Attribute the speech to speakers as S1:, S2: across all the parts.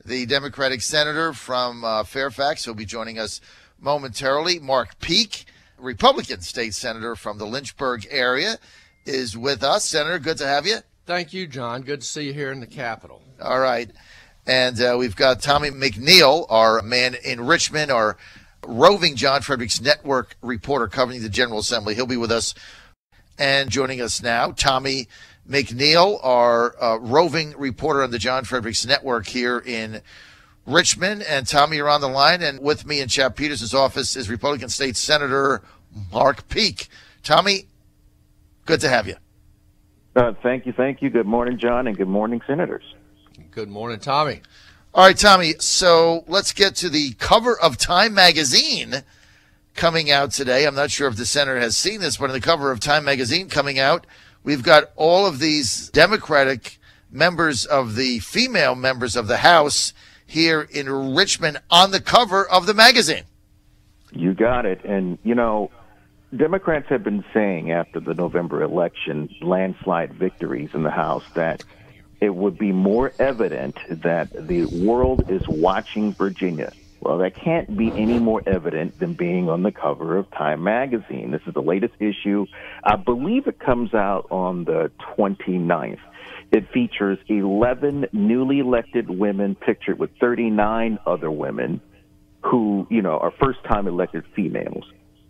S1: the Democratic senator from Fairfax, who'll be joining us momentarily. Mark Peake, Republican state senator from the Lynchburg area, is with us. Senator, good to have you.
S2: Thank you, John. Good to see you here in the Capitol.
S1: All right. And we've got Tommie McNeil, our man in Richmond, our roving John Fredericks Network reporter covering the General Assembly. He'll be with us. And joining us now, Tommie McNeil, our roving reporter on the John Fredericks Network here in Richmond. And Tommie, you're on the line. And with me in Chap Peterson's office is Republican State Senator Mark Peake. Tommie, good to have you.
S3: Thank you. Good morning, John, and good morning, Senators.
S2: Good morning, Tommie.
S1: All right, Tommie, so let's get to the cover of Time magazine coming out today. I'm not sure if the senator has seen this, but on the cover of Time magazine coming out, we've got all of these Democratic members of the female members of the House here in Richmond on the cover of the magazine.
S3: You got it. And, Democrats have been saying after the November election, landslide victories in the House, that it would be more evident that the world is watching Virginia. Well, that can't be any more evident than being on the cover of Time magazine. This is the latest issue. I believe it comes out on the 29th. It features 11 newly elected women pictured with 39 other women who, are first-time elected females.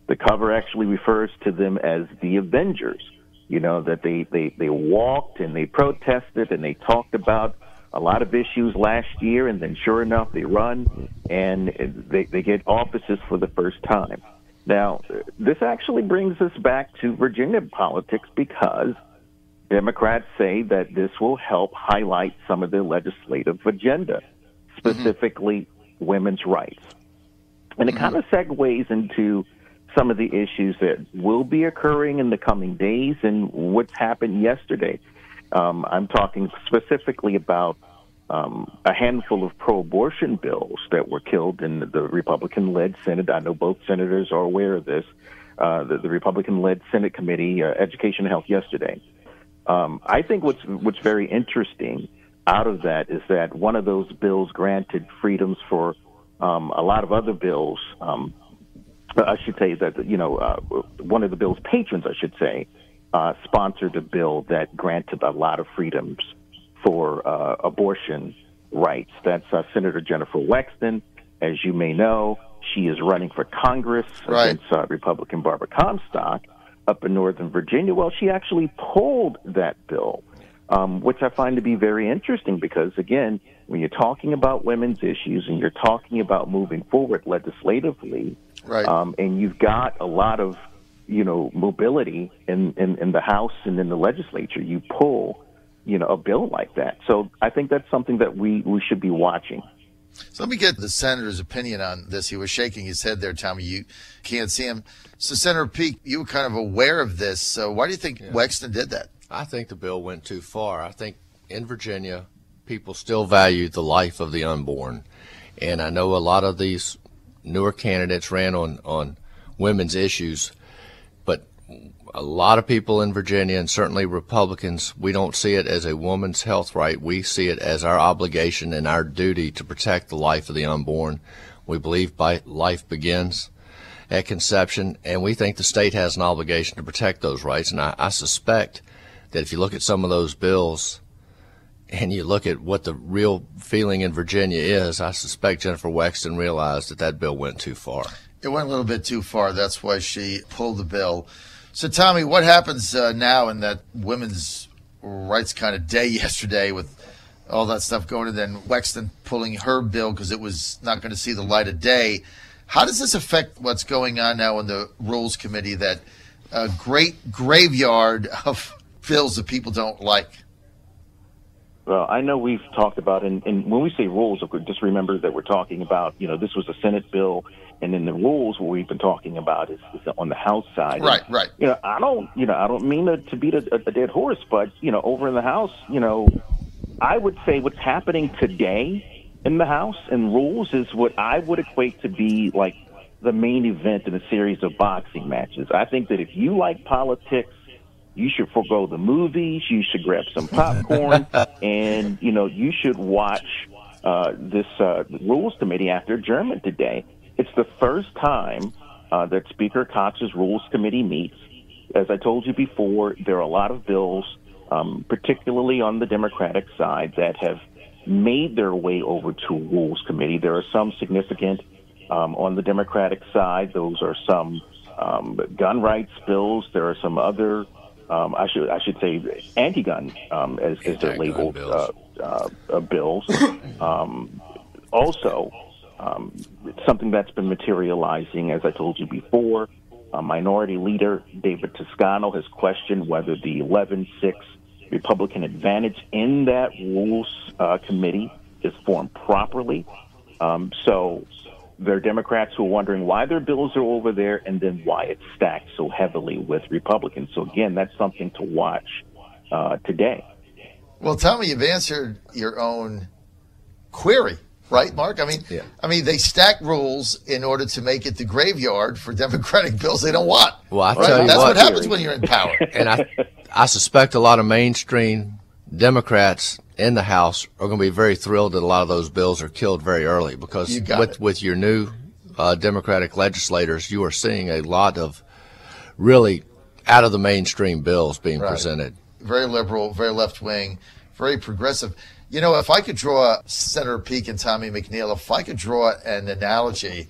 S3: The cover actually refers to them as the Avengers. That they walked and they protested and they talked about a lot of issues last year, and then sure enough, they run and they get offices for the first time. Now, this actually brings us back to Virginia politics because Democrats say that this will help highlight some of their legislative agenda, specifically women's rights. And it kind of segues into some of the issues that will be occurring in the coming days and what's happened yesterday. I'm talking specifically about a handful of pro-abortion bills that were killed in the Republican-led Senate. I know both senators are aware of this. The Republican-led Senate Committee, Education and Health, yesterday. I think what's very interesting out of that is that one of those bills granted freedoms for a lot of other bills. I should say that, one of the bill's patrons, sponsored a bill that granted a lot of freedoms for abortion rights. That's Senator Jennifer Wexton. As you may know, she is running for Congress against Republican Barbara Comstock up in Northern Virginia. Well, she actually pulled that bill, which I find to be very interesting because, again, when you're talking about women's issues and you're talking about moving forward legislatively, and you've got a lot of, mobility in the House and in the legislature, you pull, a bill like that. So I think that's something that we should be watching.
S1: So let me get the senator's opinion on this. He was shaking his head there, Tommie. You can't see him. So, Senator Peake, you were kind of aware of this. So why do you think Wexton did that?
S2: I think the bill went too far. I think in Virginia, people still value the life of the unborn. And I know a lot of these newer candidates ran on women's issues, but a lot of people in Virginia, and certainly Republicans, we don't see it as a woman's health right. We see it as our obligation and our duty to protect the life of the unborn. We believe life begins at conception, and we think the state has an obligation to protect those rights. And I suspect that if you look at some of those bills and you look at what the real feeling in Virginia is, I suspect Jennifer Wexton realized that bill went too far.
S1: It went a little bit too far. That's why she pulled the bill. So, Tommie, what happens now in that women's rights kind of day yesterday with all that stuff going, and then Wexton pulling her bill because it was not going to see the light of day? How does this affect what's going on now in the Rules Committee, that great graveyard of bills that people don't like?
S3: Well, I know we've talked about, and when we say rules, just remember that we're talking about, this was a Senate bill, and then the rules, what we've been talking about is on the House side.
S1: Right.
S3: I don't mean to beat a dead horse, but, over in the House, I would say what's happening today in the House and rules is what I would equate to be like the main event in a series of boxing matches. I think that if you like politics, you should forego the movies, you should grab some popcorn, and, you should watch this Rules Committee after adjournment today. It's the first time that Speaker Cox's Rules Committee meets. As I told you before, there are a lot of bills, particularly on the Democratic side, that have made their way over to Rules Committee. There are some significant on the Democratic side. Those are some gun rights bills. There are some other, I should say, anti-gun, as they're labeled, bills. Also, something that's been materializing, as I told you before, Minority Leader David Toscano has questioned whether the 11-6 Republican advantage in that Rules Committee is formed properly. So there are Democrats who are wondering why their bills are over there and then why it's stacked so heavily with Republicans. So, again, that's something to watch today.
S1: Well, Tommie, you've answered your own query, right, Mark? I mean, they stack rules in order to make it the graveyard for Democratic bills they don't want.
S2: Well, I
S1: right?
S2: tell you
S1: That's what happens
S2: theory.
S1: when you're in power.
S2: And I suspect a lot of mainstream Democrats in the House are going to be very thrilled that a lot of those bills are killed very early, because with your new Democratic legislators, you are seeing a lot of really out of the mainstream bills being presented.
S1: Very liberal, very left-wing, very progressive. You know, if I could draw Senator Peake and Tommie McNeil, if I could draw an analogy,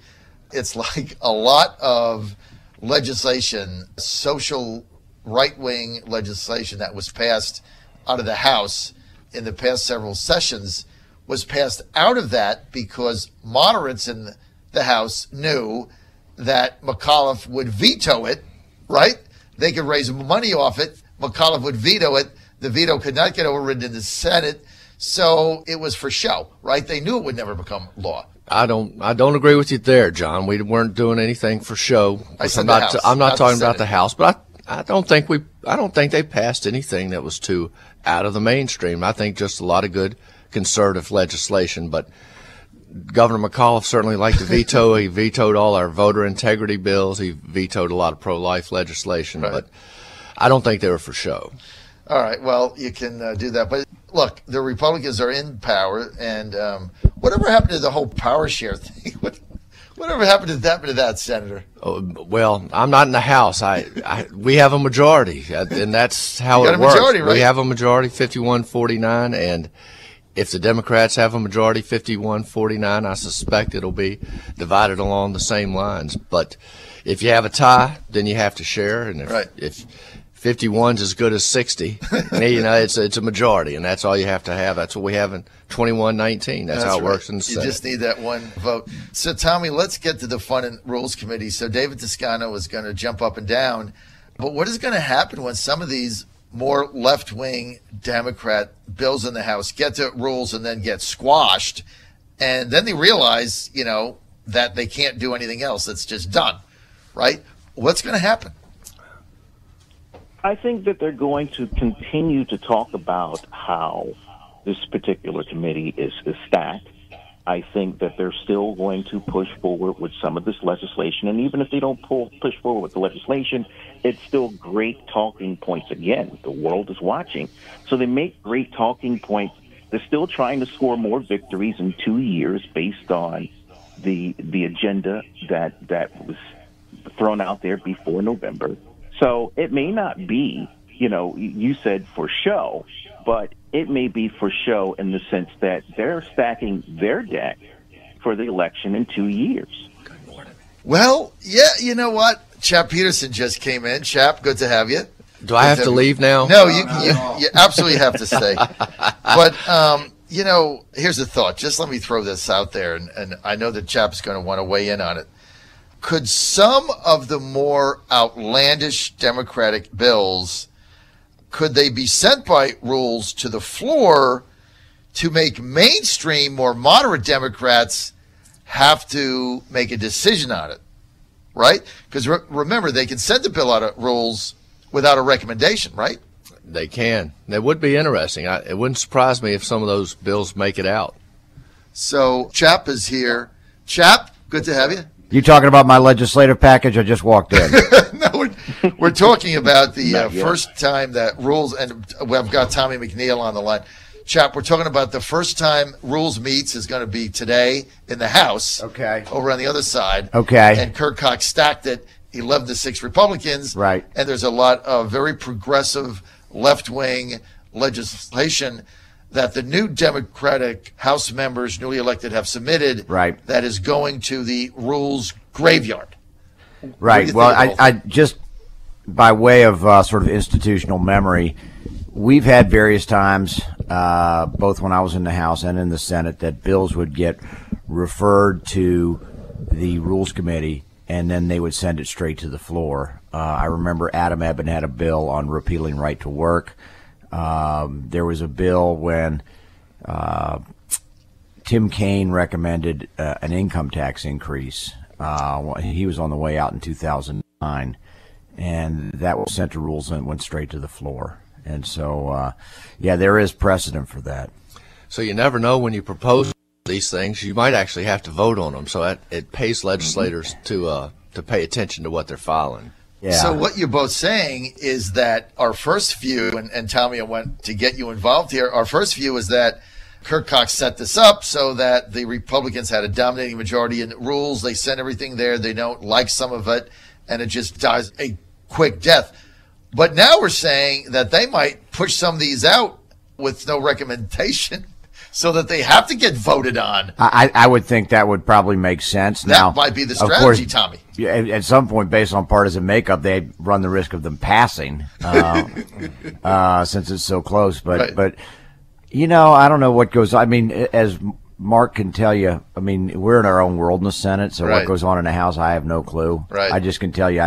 S1: it's like a lot of legislation, social right-wing legislation that was passed out of the House in the past several sessions was passed out of that because moderates in the House knew that McAuliffe would veto it, right? They could raise money off it. McAuliffe would veto it. The veto could not get overridden in the Senate. So it was for show, right? They knew it would never become law.
S2: I don't agree with you there, John. We weren't doing anything for show. I'm not talking about the House, but I don't think they passed anything that was too out of the mainstream. I think just a lot of good conservative legislation. But Governor McAuliffe certainly liked to veto. He vetoed all our voter integrity bills. He vetoed a lot of pro-life legislation. Right. But I don't think they were for show.
S1: All right. Well, you can do that. But look, the Republicans are in power, and whatever happened to the whole power share thing? Whatever happened to that, Senator?
S2: Oh, well, I'm not in the House. We have a majority, and that's how it works. Majority, right? We have a majority, 51-49, and if the Democrats have a majority, 51-49, I suspect it'll be divided along the same lines. But if you have a tie, then you have to share, and if 51's as good as 60, it's a majority, and that's all you have to have. That's what we have in 21-19. That's how it works in the Senate.
S1: You just need that one vote. So, Tommie, let's get to the Fun and Rules Committee. So David Toscano is going to jump up and down. But what is going to happen when some of these more left-wing Democrat bills in the House get to rules and then get squashed, and then they realize, that they can't do anything else? It's just done, right? What's going to happen?
S3: I think that they're going to continue to talk about how this particular committee is stacked. I think that they're still going to push forward with some of this legislation. And even if they don't push forward with the legislation, it's still great talking points. Again, the world is watching. So they make great talking points. They're still trying to score more victories in 2 years based on the agenda that was thrown out there before November. So it may not be, you said for show, but it may be for show in the sense that they're stacking their deck for the election in 2 years.
S1: Well, yeah, you know what? Chap Peterson just came in. Chap, good to have you.
S2: Do I have to leave now?
S1: No, you absolutely have to stay. But, here's the thought. Just let me throw this out there, and I know that Chap's going to want to weigh in on it. Could some of the more outlandish Democratic bills, could they be sent by rules to the floor to make mainstream, more moderate Democrats have to make a decision on it, right? Because remember, they can send the bill out of rules without a recommendation, right?
S2: They can. That would be interesting. It wouldn't surprise me if some of those bills make it out.
S1: So Chap is here. Chap, good to have you.
S4: You talking about my legislative package? I just walked in.
S1: No, we're talking about the first time that rules, and we've got Tommie McNeil on the line. Chap, we're talking about the first time Rules meets is going to be today in the House.
S4: Okay.
S1: Over on the other side.
S4: Okay.
S1: And Kirk Cox stacked it 11-6 Republicans.
S4: Right.
S1: And there's a lot of very progressive left-wing legislation that the new Democratic House members, newly elected, have submitted.
S4: Right.
S1: That is going to the Rules graveyard.
S4: Right. Well, I just, by way of sort of institutional memory, we've had various times, both when I was in the House and in the Senate, that bills would get referred to the Rules Committee, and then they would send it straight to the floor. I remember Adam Eben had a bill on repealing right to work. There was a bill when Tim Kaine recommended an income tax increase. He was on the way out in 2009, and that was sent to Rules and went straight to the floor. And so, yeah, there is precedent for that.
S2: So you never know when you propose these things. You might actually have to vote on them. So it pays legislators to pay attention to what they're filing.
S4: Yeah.
S1: So what you're both saying is that our first view, and Tommie, I want to get you involved here, our first view is that Kirk Cox set this up so that the Republicans had a dominating majority in Rules. They sent everything there. They don't like some of it, and it just dies a quick death. But now we're saying that they might push some of these out with no recommendation so that they have to get voted on.
S4: I would think that would probly make sense.
S1: That might be the strategy, Tommie.
S4: At some point, based on partisan makeup, they run the risk of them passing since it's so close. But,
S1: Right.
S4: you know, I don't know what goes on. I mean, as Mark can tell you, I mean, we're in our own world in the Senate, so
S1: Right.
S4: what goes on in the House, I have no clue.
S1: Right.
S4: I just can tell you,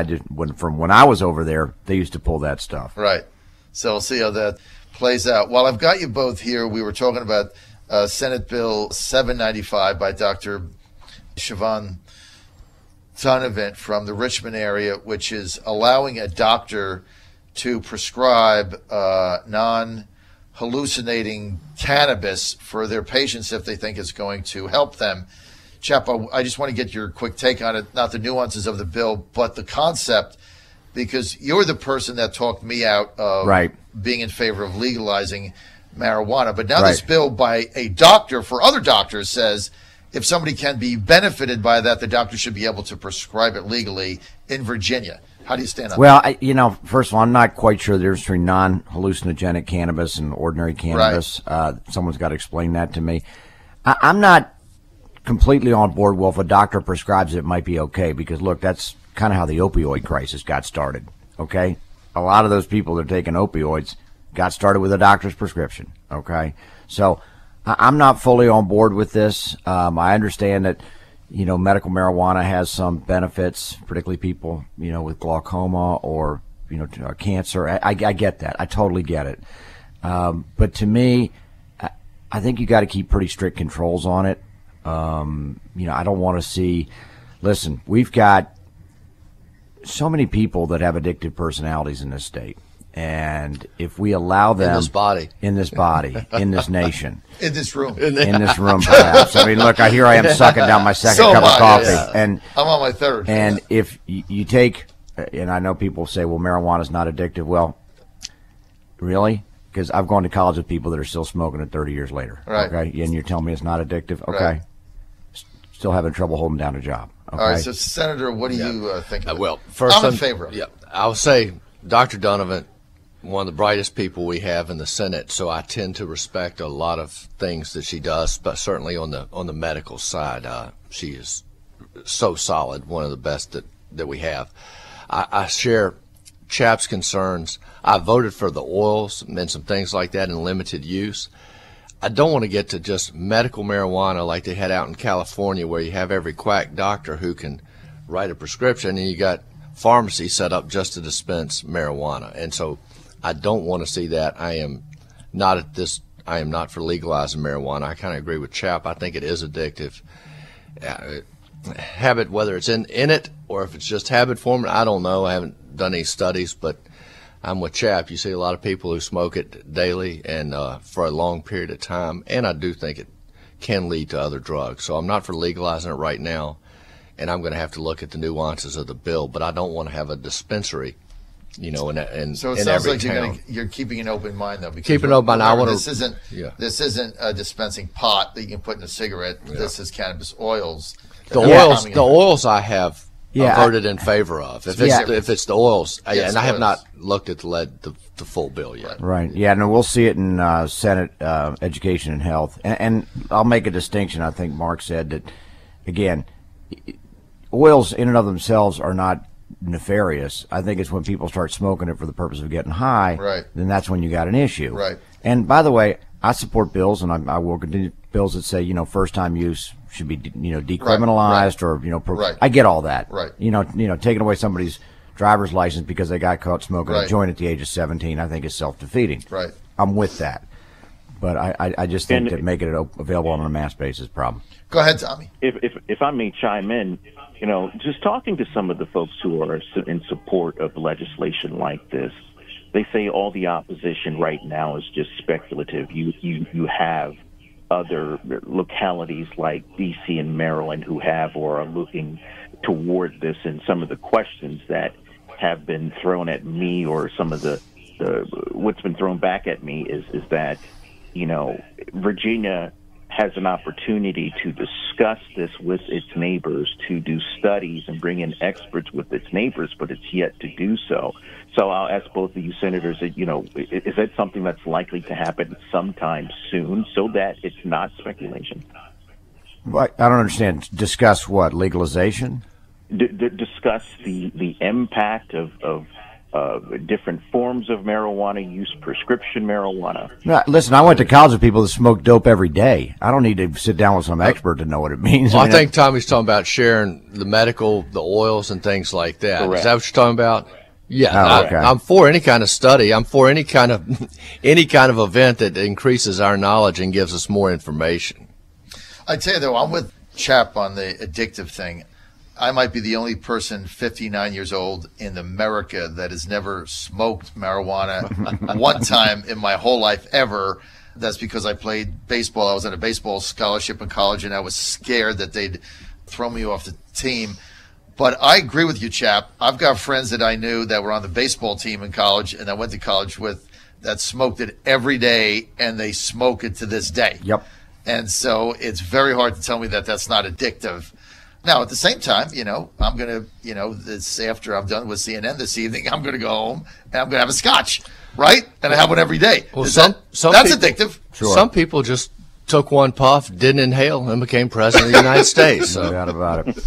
S4: from when I was over there, they used to pull that stuff.
S1: Right. So we'll see how that plays out. While I've got you both here, we were talking about Senate Bill 795 by Dr. Siobhan Donovan from the Richmond area, which is allowing a doctor to prescribe non-hallucinating cannabis for their patients if they think it's going to help them. Chap, I just want to get your quick take on it, not the nuances of the bill, but the concept, because you're the person that talked me out of
S4: Right.
S1: being in favor of legalizing marijuana. But now
S4: Right.
S1: this bill by a doctor for other doctors says if somebody can be benefited by that, the doctor should be able to prescribe it legally in Virginia. How do you stand on
S4: Well, first of all, I'm not quite sure the difference between non-hallucinogenic cannabis and ordinary cannabis. Someone's got to explain that to me. I'm not completely on board. Well, if a doctor prescribes it, it might be okay, because, look, that's kind of how the opioid crisis got started, okay? A lot of those people that are taking opioids got started with a doctor's prescription, okay? So I'm not fully on board with this. I understand that, medical marijuana has some benefits, particularly people, with glaucoma or, cancer. I get that. I totally get it. But to me, I think you got to keep pretty strict controls on it. I don't want to see, listen, we've got so many people that have addictive personalities in this state. And if we allow them
S2: In this body,
S4: in this nation,
S1: in this room?
S4: in this room, perhaps. I mean, look, here I am sucking down my second
S1: So
S4: cup
S1: am
S4: of
S1: I,
S4: coffee,
S1: yes.
S4: and
S1: I'm on my third.
S4: and if you take, and I know people say, well, marijuana is not addictive. Well, really? Because I've gone to college with people that are still smoking it 30 years later.
S1: Right.
S4: Okay, and you're telling me it's not addictive? Okay.
S1: Right.
S4: Still having trouble holding down a job. Okay.
S1: All right, so Senator, what do you think? Of it?
S2: well, first
S1: I'm in favor of it.
S2: Yeah, I'll say Dr. Donovan, one of the brightest people we have in the Senate, so I tend to respect a lot of things that she does, but certainly on the medical side, she is so solid, one of the best that we have. I share Chap's concerns. I voted for the oils and some things like that in limited use. I don't want to get to just medical marijuana like they had out in California, where you have every quack doctor who can write a prescription, and you got pharmacies set up just to dispense marijuana. And so I don't want to see that. I am not for legalizing marijuana. I kind of agree with Chap. I think it is addictive. Habit, whether it's in it or if it's just habit forming, I don't know. I haven't done any studies, but I'm with Chap. You see a lot of people who smoke it daily and for a long period of time, and I do think it can lead to other drugs. So I'm not for legalizing it right now, and I'm going to have to look at the nuances of the bill, but I don't want to have a dispensary you know, and
S1: so it
S2: in
S1: sounds
S2: every
S1: like
S2: town.
S1: you're keeping an open mind though. Because
S2: Keeping an open mind. I want
S1: to. This isn't a dispensing pot that you can put in a cigarette. Yeah. This is cannabis oils.
S2: The oils I have voted in favor of. If it's the oils, I have not looked at the full bill yet.
S4: Right. Yeah. No, we'll see it in Senate Education and Health, and I'll make a distinction. I think Mark said that again. Oils in and of themselves are not nefarious. I think it's when people start smoking it for the purpose of getting high,
S1: right,
S4: then that's when you got an issue.
S1: Right.
S4: And by the way, I support bills, and I will continue bills that say, you know, first-time use should be, you know, decriminalized, or, you know, I get all that.
S1: Right.
S4: You know, taking away somebody's driver's license because they got caught smoking a joint at the age of 17, I think is self-defeating.
S1: Right.
S4: I'm with that. But I just think that making it available on a mass basis is a problem.
S1: Go ahead, Tommie.
S3: If I may chime in, you know, just talking to some of the folks who are in support of legislation like this, they say all the opposition right now is just speculative. You have other localities like D.C. and Maryland who have or are looking toward this, and some of the questions that have been thrown at me, or some of the what's been thrown back at me is that, you know, Virginia has an opportunity to discuss this with its neighbors, to do studies and bring in experts with its neighbors, but it's yet to do so. So I'll ask both of you senators, you know, is that something that's likely to happen sometime soon, so that it's not speculation?
S4: I don't understand. Discuss what? Legalization?
S3: Discuss the impact of different forms of marijuana use, prescription marijuana.
S4: No, listen, I went to college with people that smoke dope every day. I don't need to sit down with some expert to know what it means.
S2: Well, I think Tommie's talking about sharing the medical, the oils, and things like that.
S3: Correct.
S2: Is that what you're talking about? Yeah,
S4: oh, okay.
S2: I'm for any kind of study. I'm for any kind of event that increases our knowledge and gives us more information.
S1: I tell you though, I'm with Chap on the addictive thing. I might be the only person 59 years old in America that has never smoked marijuana one time in my whole life ever. That's because I played baseball. I was on a baseball scholarship in college, and I was scared that they'd throw me off the team. But I agree with you, Chap. I've got friends that I knew that were on the baseball team in college, and I went to college with, that smoked it every day, and they smoke it to this day.
S4: Yep.
S1: And so it's very hard to tell me that that's not addictive. Now, at the same time, you know, I'm going to, you know, this after I'm done with CNN this evening, I'm going to go home and I'm going to have a scotch, right? And I have one every day.
S2: Well,
S1: that's
S2: people,
S1: addictive.
S2: Sure. Some people just took one puff, didn't inhale, and became president of the United States. So.
S4: No doubt about it.